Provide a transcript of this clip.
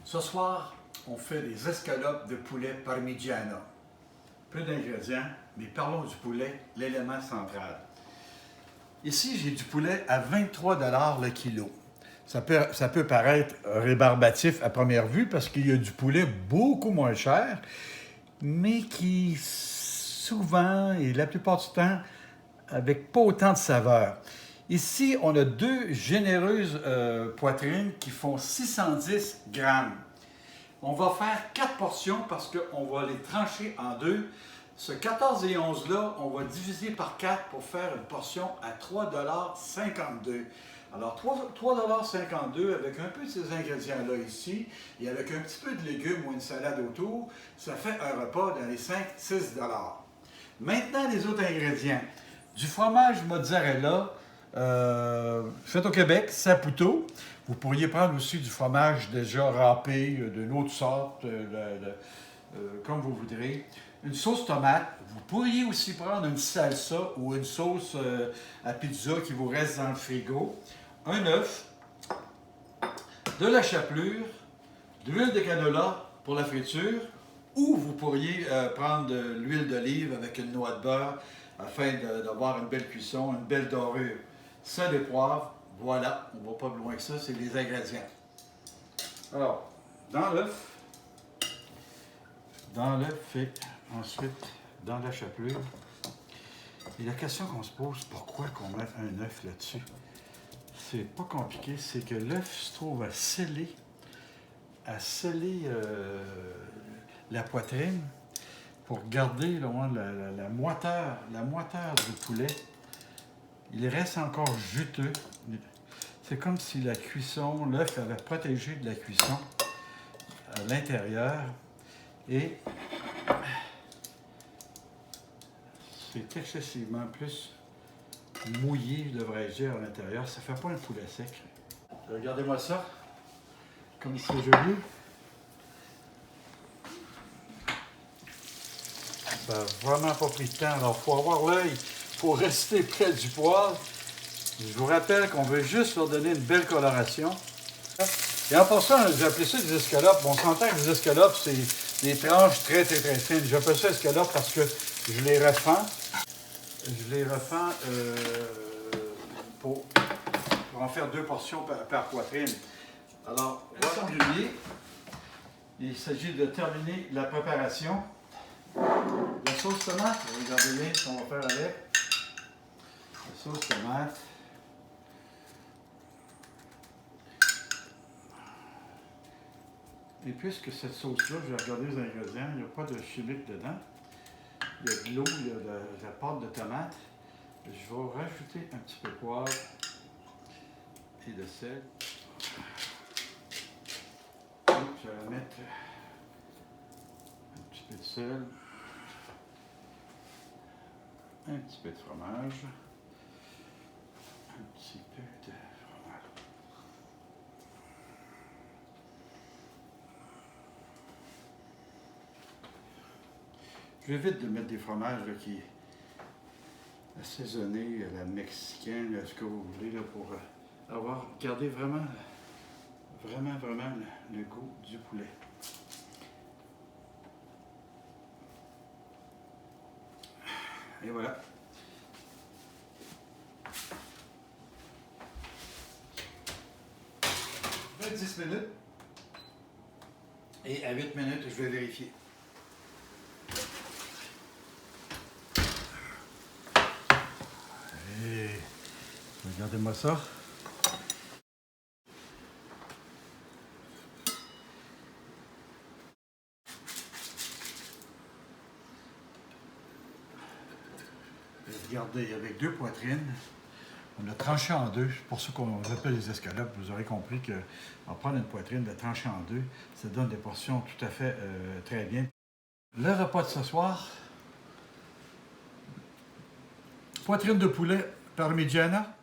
Ce soir, on fait des escalopes de poulet parmigiana. Peu d'ingrédients, mais parlons du poulet, l'élément central. Ici, j'ai du poulet à 23 $ le kilo. Ça peut paraître rébarbatif à première vue parce qu'il y a du poulet beaucoup moins cher, mais qui souvent et la plupart du temps avec pas autant de saveur. Ici, on a deux généreuses poitrines qui font 610 grammes. On va faire 4 portions parce qu'on va les trancher en deux. Ce 14 et 11-là, on va diviser par 4 pour faire une portion à 3,52 $. Alors, 3,52 $ avec un peu de ces ingrédients-là ici, et avec un petit peu de légumes ou une salade autour, ça fait un repas dans les 5-6 $. Maintenant, les autres ingrédients. Du fromage mozzarella, fait au Québec, Saputo. Vous pourriez prendre aussi du fromage déjà râpé, de l'autre sorte, comme vous voudrez. Une sauce tomate. Vous pourriez aussi prendre une salsa ou une sauce à pizza qui vous reste dans le frigo. Un œuf, de la chapelure, de l'huile de canola pour la friture, ou vous pourriez prendre de l'huile d'olive avec une noix de beurre afin d'avoir une belle cuisson, une belle dorure. Sel et poivre, voilà, on ne va pas plus loin que ça, c'est les ingrédients. Alors, dans l'œuf et ensuite dans la chapelure. Et la question qu'on se pose, pourquoi qu'on met un œuf là-dessus? C'est pas compliqué, c'est que l'œuf se trouve à sceller la poitrine pour garder là, la moiteur du poulet. Il reste encore juteux. C'est comme si la cuisson, l'œuf avait protégé de la cuisson à l'intérieur. Et c'est excessivement plus mouillé, devrais-je dire, à l'intérieur. Ça ne fait pas un poulet sec. Regardez-moi ça. Comme c'est joli. Ça n'a vraiment pas pris de temps. Alors, il faut avoir l'œil. Il faut rester près du poêle. Je vous rappelle qu'on veut juste leur donner une belle coloration. Et en passant, j'ai appelé ça des escalopes. On s'entend que les escalopes, c'est des tranches très fines. J'appelle ça escalopes parce que je les refends. Je les refends pour en faire 2 portions par poitrine. Alors, voilà. Il s'agit de terminer la préparation. La sauce tomate, regardez bien ce qu'on va faire avec. La sauce tomate. Et puisque cette sauce-là, je vais regarder les ingrédients, il n'y a pas de chimique dedans. Il y a de l'eau, il y a de la pâte de tomate. Je vais rajouter un petit peu de poivre et de sel. Et je vais mettre un petit peu de sel, un petit peu de fromage, un petit peu de fromage. J'évite de mettre des fromages là, qui assaisonnés à la mexicaine, ce que vous voulez, là, pour garder vraiment le goût du poulet. Et voilà. Je vais 10 minutes. Et à 8 minutes, je vais vérifier. Et regardez-moi ça. Regardez, avec 2 poitrines, on a tranché en 2. C'est pour ça qu'on appelle les escalopes. Vous aurez compris qu'on va prendre une poitrine, la trancher en 2. Ça donne des portions tout à fait très bien. Le repas de ce soir, poitrine de poulet parmigiana,